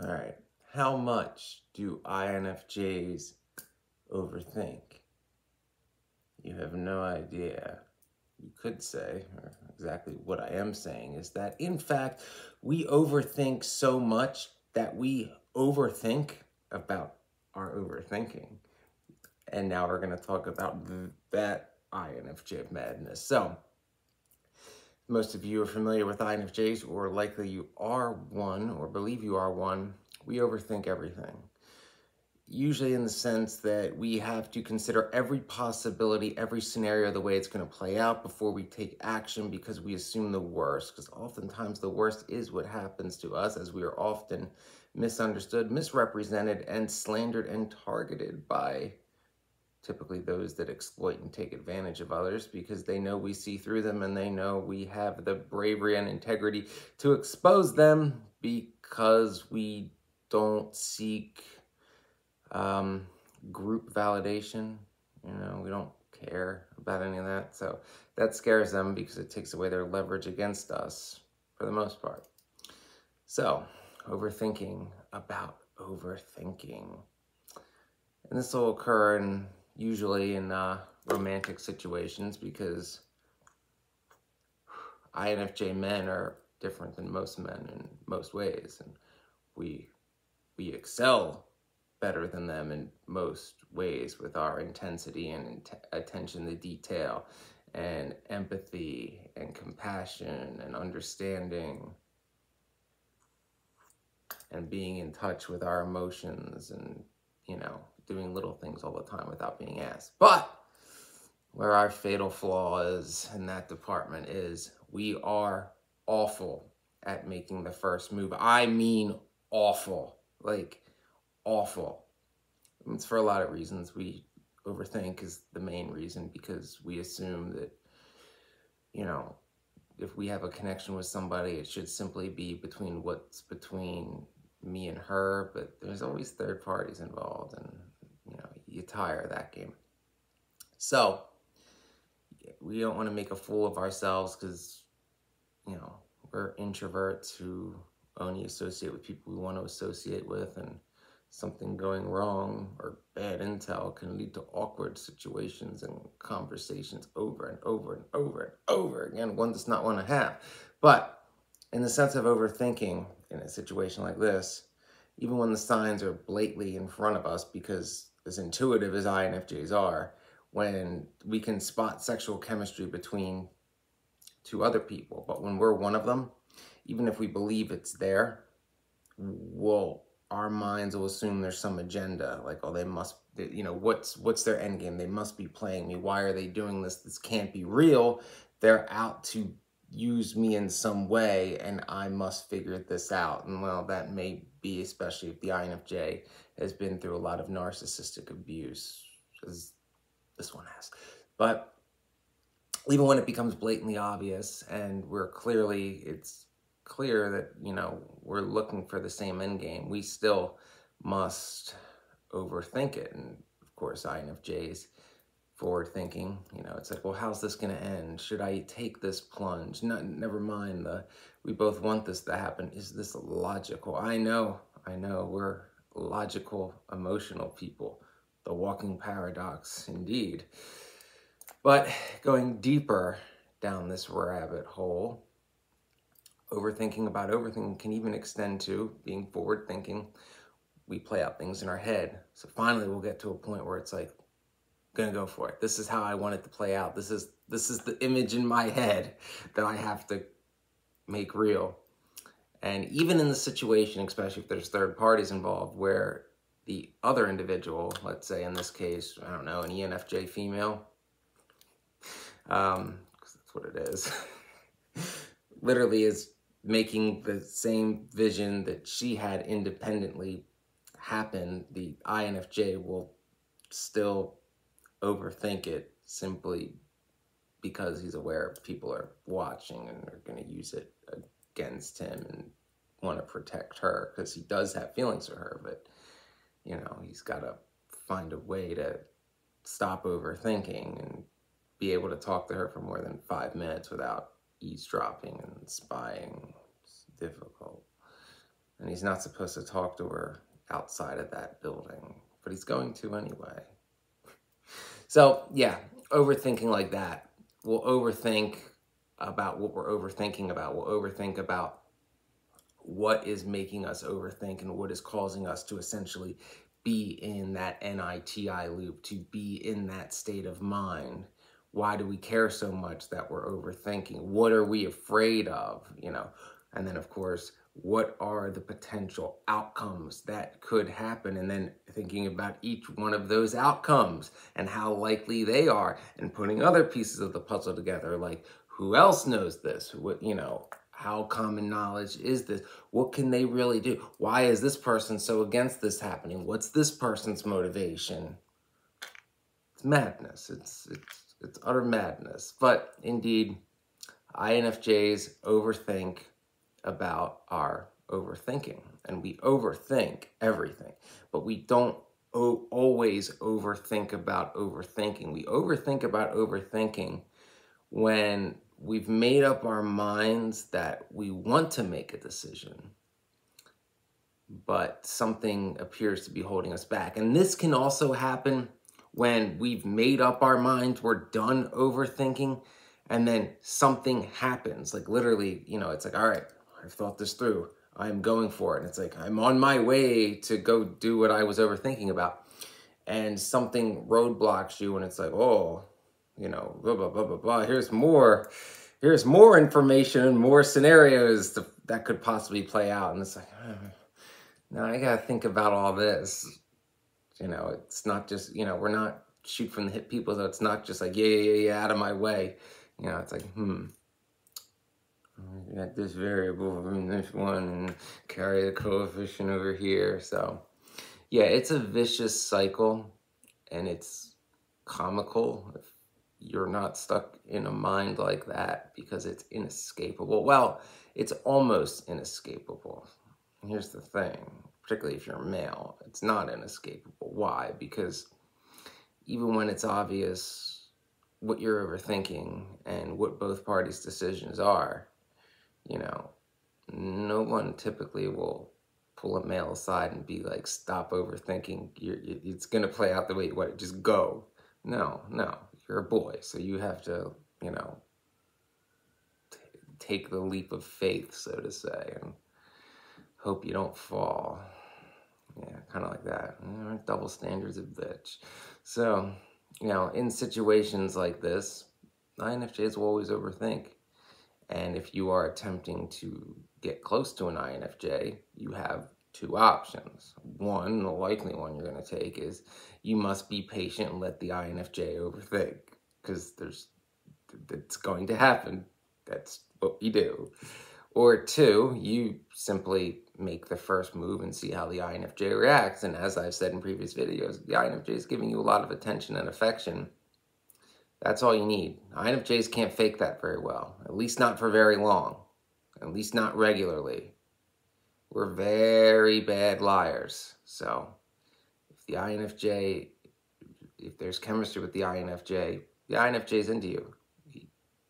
All right. How much do INFJs overthink? You have no idea. You could say, or exactly what I am saying, is that in fact, we overthink so much that we overthink about our overthinking. And now we're going to talk about that INFJ madness. So, most of you are familiar with INFJs, or likely you are one, or believe you are one. We overthink everything. Usually in the sense that we have to consider every possibility, every scenario, the way it's going to play out before we take action, because we assume the worst. Because oftentimes the worst is what happens to us, as we are often misunderstood, misrepresented, and slandered and targeted by typically those that exploit and take advantage of others, because they know we see through them and they know we have the bravery and integrity to expose them, because we don't seek group validation. We don't care about any of that. So that scares them because it takes away their leverage against us for the most part. So overthinking about overthinking. And this will occur usually in romantic situations, because INFJ men are different than most men in most ways, and we excel better than them in most ways with our intensity and attention to detail and empathy and compassion and understanding and being in touch with our emotions and, doing little things all the time without being asked. But where our fatal flaw is in that department is we are awful at making the first move. I mean awful, like awful. It's for a lot of reasons. We overthink is the main reason, because we assume that, if we have a connection with somebody, it should simply be between what's between me and her, but there's always third parties involved, and, you tire of that game. So we don't want to make a fool of ourselves, because, we're introverts who only associate with people we want to associate with, and something going wrong or bad intel can lead to awkward situations and conversations over and over and over and over again, one does not want to have. But in the sense of overthinking in a situation like this, even when the signs are blatantly in front of us, because as intuitive as INFJs are, when we can spot sexual chemistry between two other people, but when we're one of them, even if we believe it's there, our minds will assume there's some agenda, like, oh, they must, what's their end game? They must be playing me. Why are they doing this? This can't be real. They're out to use me in some way, and I must figure this out. And well, that may be, especially if the INFJ has been through a lot of narcissistic abuse, as this one has. But even when it becomes blatantly obvious and it's clear that, we're looking for the same end game, we still must overthink it. And of course, INFJs forward thinking, it's like, well, how's this going to end? Should I take this plunge? Never mind we both want this to happen. Is this logical? I know, we're logical, emotional people. The walking paradox, indeed. But going deeper down this rabbit hole, overthinking about overthinking can even extend to being forward thinking. We play out things in our head. So finally we'll get to a point where it's like, gonna go for it. This is how I want it to play out. This is the image in my head that I have to make real. And even in the situation, especially if there's third parties involved, where the other individual, let's say in this case, I don't know, an ENFJ female, because that's what it is, literally is making the same vision that she had independently happen, the INFJ will still overthink it, simply because he's aware people are watching and are going to use it against him and want to protect her, because he does have feelings for her, but he's got to find a way to stop overthinking and be able to talk to her for more than 5 minutes without eavesdropping and spying. It's difficult. And he's not supposed to talk to her outside of that building, but he's going to anyway. So yeah, overthinking like that. We'll overthink about what we're overthinking about. We'll overthink about what is making us overthink and what is causing us to essentially be in that NITI loop, to be in that state of mind. Why do we care so much that we're overthinking? What are we afraid of? You know, and then of course, what are the potential outcomes that could happen? And then thinking about each one of those outcomes and how likely they are, and putting other pieces of the puzzle together, like who else knows this? What, you know, how common knowledge is this? What can they really do? Why is this person so against this happening? What's this person's motivation? It's madness. It's utter madness. But indeed, INFJs overthink about our overthinking, and we overthink everything, but we don't always overthink about overthinking. We overthink about overthinking when we've made up our minds that we want to make a decision, but something appears to be holding us back. And this can also happen when we've made up our minds, we're done overthinking, and then something happens. Like literally, you know, it's like, all right, I've thought this through. I'm going for it. And it's like, I'm on my way to go do what I was overthinking about. And something roadblocks you, and it's like, oh, you know, blah, blah, blah, blah, blah. Here's more information and more scenarios that could possibly play out. And it's like, now I got to think about all this. You know, it's not just, you know, we're not shoot from the hip people, so it's not just like, yeah, out of my way. You know, it's like, I got this variable in this one and carry the coefficient over here. So, yeah, it's a vicious cycle, and it's comical if you're not stuck in a mind like that, because it's inescapable. Well, it's almost inescapable. And here's the thing, particularly if you're a male, it's not inescapable. Why? Because even when it's obvious what you're overthinking and what both parties' decisions are, you know, no one typically will pull a male aside and be like, stop overthinking. It's going to play out the way you want it. Just go. No, you're a boy. So you have to, you know, take the leap of faith, so to say, and hope you don't fall. Yeah, kind of like that. Double standards a bitch. So, you know, in situations like this, INFJs will always overthink. And if you are attempting to get close to an INFJ, you have two options. One, the likely one you're going to take, is you must be patient and let the INFJ overthink, because it's going to happen. That's what we do. Or two, you simply make the first move and see how the INFJ reacts. And as I've said in previous videos, the INFJ is giving you a lot of attention and affection. That's all you need. INFJs can't fake that very well, at least not for very long, at least not regularly. We're very bad liars. So if the INFJ, if there's chemistry with the INFJ is into you.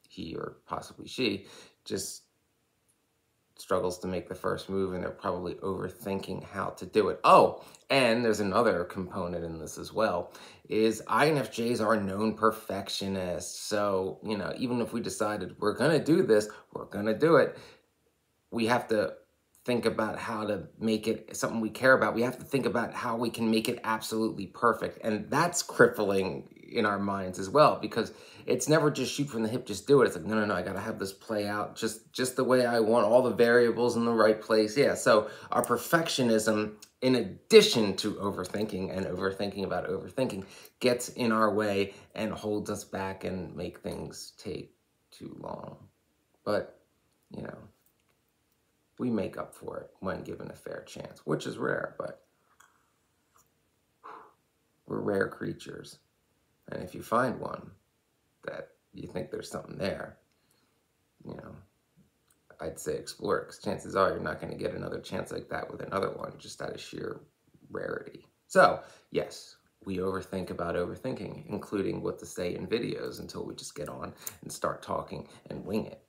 He or possibly she just struggles to make the first move, and they're probably overthinking how to do it. Oh, and there's another component in this as well, is INFJs are known perfectionists. So, you know, even if we decided we're going to do this, we're going to do it, we have to think about how to make it something we care about. We have to think about how we can make it absolutely perfect. And that's crippling in our minds as well, because it's never just shoot from the hip, just do it. It's like, no, I got to have this play out just the way I want, all the variables in the right place. Yeah, so our perfectionism, in addition to overthinking and overthinking about overthinking, gets in our way and holds us back and make things take too long. But, you know, we make up for it when given a fair chance, which is rare, but we're rare creatures. And if you find one that you think there's something there, you know, I'd say explore it, because chances are you're not going to get another chance like that with another one, just out of sheer rarity. So, yes, we overthink about overthinking, including what to say in videos, until we just get on and start talking and wing it.